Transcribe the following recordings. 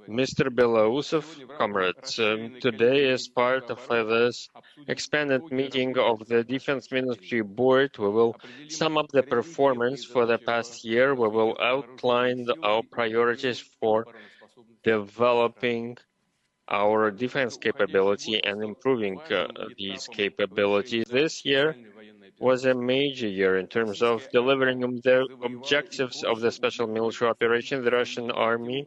Mr. Belousov, comrades, today as part of this expanded meeting of the Defense Ministry Board, we will sum up the performance for the past year. We will outline our priorities for developing our defense capability and improving these capabilities. This year was a major year in terms of delivering the objectives of the special military operation. The Russian army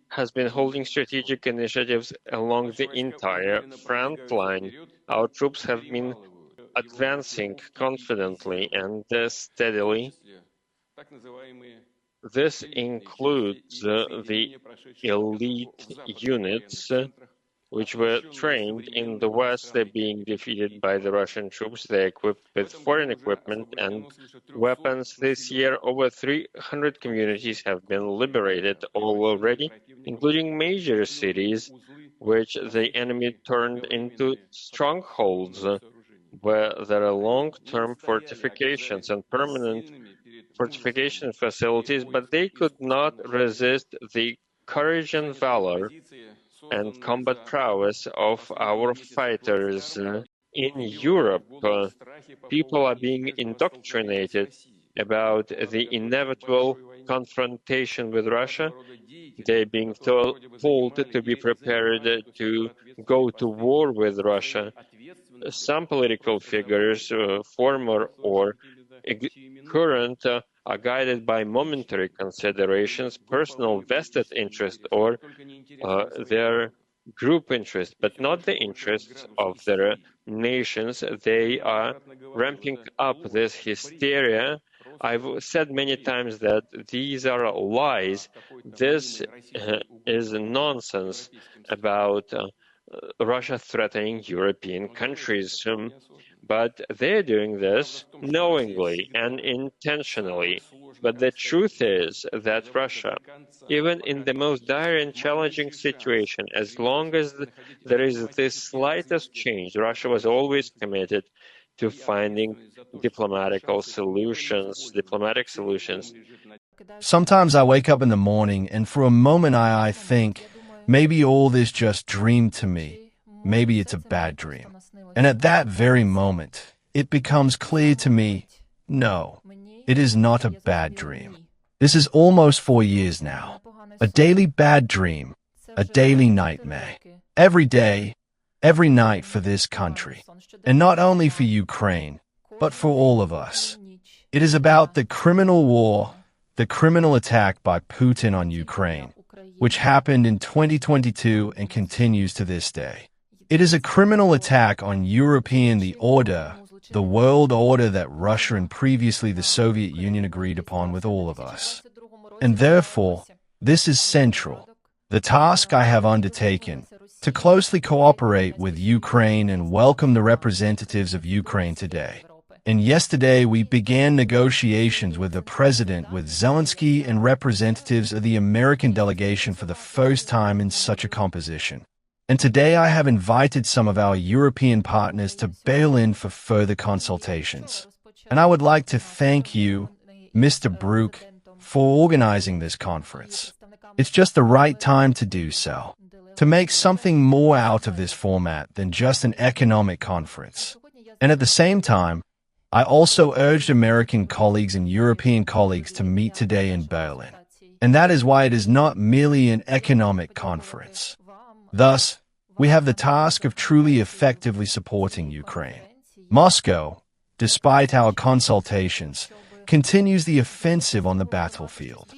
has been holding strategic initiatives along the entire front line. Our troops have been advancing confidently and steadily. This includes the elite units which were trained in the West. They're being defeated by the Russian troops. They're equipped with foreign equipment and weapons. This year, over 300 communities have been liberated already, including major cities, which the enemy turned into strongholds, where there are long-term fortifications and permanent fortification facilities, but they could not resist the courage and valor and combat prowess of our fighters. In Europe, people are being indoctrinated about the inevitable confrontation with Russia. They're being told to be prepared to go to war with Russia. Some political figures, former or current, are guided by momentary considerations, personal vested interest, or their group interest, but not the interests of their nations. They are ramping up this hysteria. I've said many times that these are lies. This is nonsense about Russia threatening European countries. But they're doing this knowingly and intentionally. But the truth is that Russia, even in the most dire and challenging situation, as long as there is the slightest change, Russia was always committed to finding diplomatic solutions. Sometimes I wake up in the morning and for a moment I think, maybe all this just dreamed to me. Maybe it's a bad dream. And at that very moment, it becomes clear to me, no, it is not a bad dream. This is almost 4 years now. A daily bad dream, a daily nightmare. Every day, every night for this country. And not only for Ukraine, but for all of us. It is about the criminal war, the criminal attack by Putin on Ukraine, which happened in 2022 and continues to this day. It is a criminal attack on the world order that Russia and previously the Soviet Union agreed upon with all of us. And therefore, this is central, the task I have undertaken, to closely cooperate with Ukraine and welcome the representatives of Ukraine today. And yesterday we began negotiations with the President, with Zelensky and representatives of the American delegation for the first time in such a composition. And today I have invited some of our European partners to bail in for further consultations. And I would like to thank you, Mr. Brook, for organizing this conference. It's just the right time to do so, to make something more out of this format than just an economic conference. And at the same time, I also urged American colleagues and European colleagues to meet today in Berlin. And that is why it is not merely an economic conference. Thus, we have the task of truly effectively supporting Ukraine. Moscow, despite our consultations, continues the offensive on the battlefield.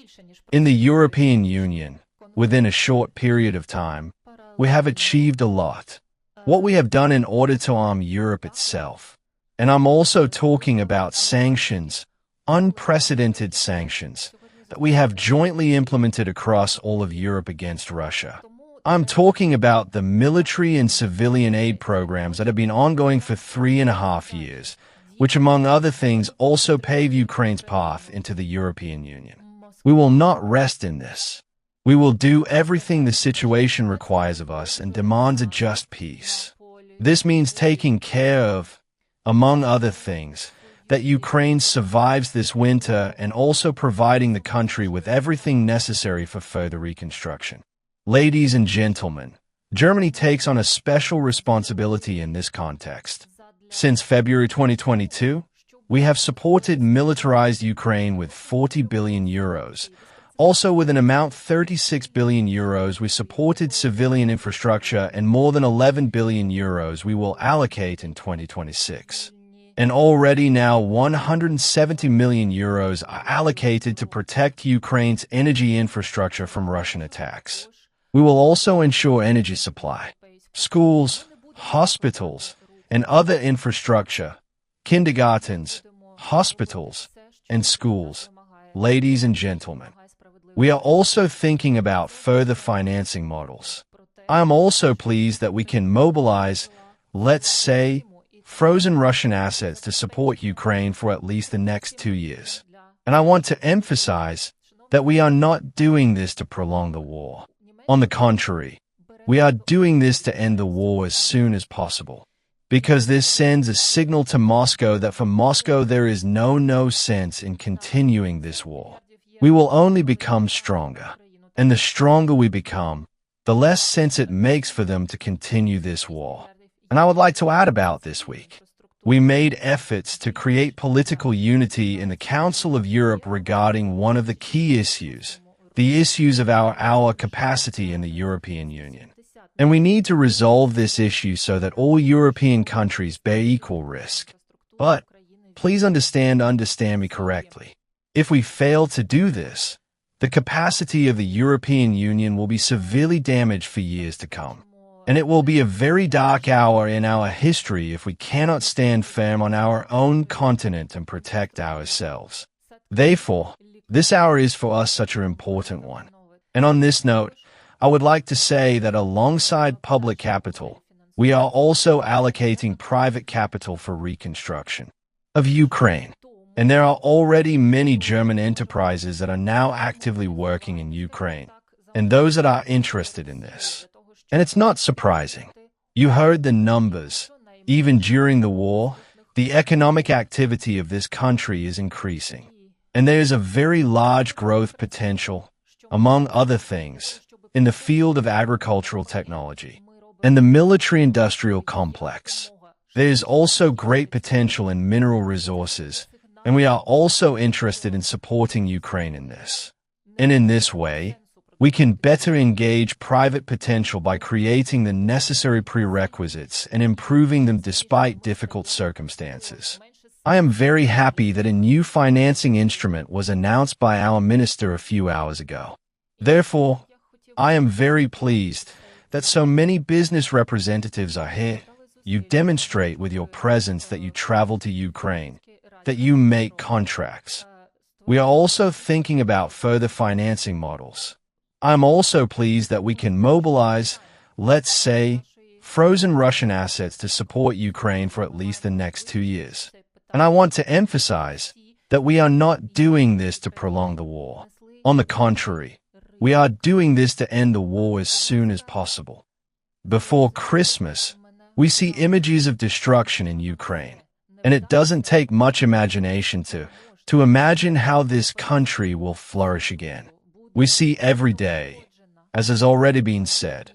In the European Union, within a short period of time, we have achieved a lot. What we have done in order to arm Europe itself. And I'm also talking about sanctions, unprecedented sanctions, that we have jointly implemented across all of Europe against Russia. I'm talking about the military and civilian aid programs that have been ongoing for 3.5 years, which among other things also pave Ukraine's path into the European Union. We will not rest in this. We will do everything the situation requires of us and demands a just peace. This means taking care of, among other things, that Ukraine survives this winter and also providing the country with everything necessary for further reconstruction. Ladies and gentlemen, Germany takes on a special responsibility in this context. Since February 2022, we have supported militarized Ukraine with 40 billion euros. Also, with an amount 36 billion euros, we supported civilian infrastructure, and more than 11 billion euros we will allocate in 2026. And already now 170 million euros are allocated to protect Ukraine's energy infrastructure from Russian attacks. We will also ensure energy supply, schools, hospitals, and other infrastructure, kindergartens, hospitals, and schools. Ladies and gentlemen, we are also thinking about further financing models. I am also pleased that we can mobilize, let's say, frozen Russian assets to support Ukraine for at least the next 2 years. And I want to emphasize that we are not doing this to prolong the war. On the contrary, we are doing this to end the war as soon as possible, because this sends a signal to Moscow that for Moscow there is no sense in continuing this war. We will only become stronger, and the stronger we become, the less sense it makes for them to continue this war. And I would like to add about this week. We made efforts to create political unity in the Council of Europe regarding one of the key issues, the issues of our capacity in the European Union. And we need to resolve this issue so that all European countries bear equal risk. But please understand me correctly. If we fail to do this, the capacity of the European Union will be severely damaged for years to come. And it will be a very dark hour in our history if we cannot stand firm on our own continent and protect ourselves. Therefore, this hour is for us such an important one. And on this note, I would like to say that alongside public capital, we are also allocating private capital for reconstruction of Ukraine. And there are already many German enterprises that are now actively working in Ukraine, and those that are interested in this. And it's not surprising. You heard the numbers. Even during the war, the economic activity of this country is increasing. And there is a very large growth potential, among other things, in the field of agricultural technology and the military-industrial complex. There is also great potential in mineral resources, and we are also interested in supporting Ukraine in this. And in this way, we can better engage private potential by creating the necessary prerequisites and improving them despite difficult circumstances. I am very happy that a new financing instrument was announced by our minister a few hours ago. Therefore, I am very pleased that so many business representatives are here. You demonstrate with your presence that you travel to Ukraine, that you make contracts. We are also thinking about further financing models. I'm also pleased that we can mobilize, let's say, frozen Russian assets to support Ukraine for at least the next 2 years. And I want to emphasize that we are not doing this to prolong the war. On the contrary, we are doing this to end the war as soon as possible. Before Christmas, we see images of destruction in Ukraine, and it doesn't take much imagination to imagine how this country will flourish again. We see every day, as has already been said,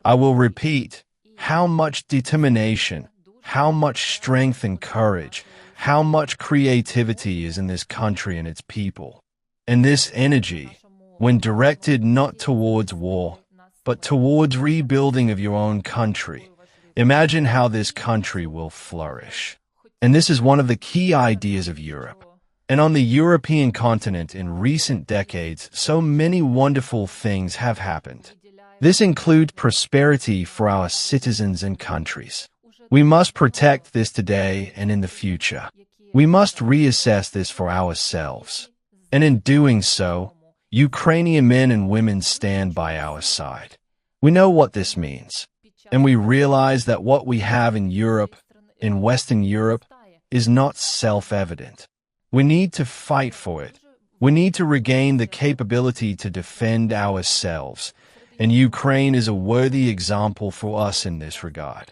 I will repeat, how much determination, how much strength and courage, how much creativity is in this country and its people. And this energy, when directed not towards war, but towards rebuilding of your own country, imagine how this country will flourish. And this is one of the key ideas of Europe. And on the European continent in recent decades, so many wonderful things have happened. This includes prosperity for our citizens and countries. We must protect this today and in the future. We must reassess this for ourselves. And in doing so, Ukrainian men and women stand by our side. We know what this means. And we realize that what we have in Europe, in Western Europe, is not self-evident. We need to fight for it. We need to regain the capability to defend ourselves. And Ukraine is a worthy example for us in this regard.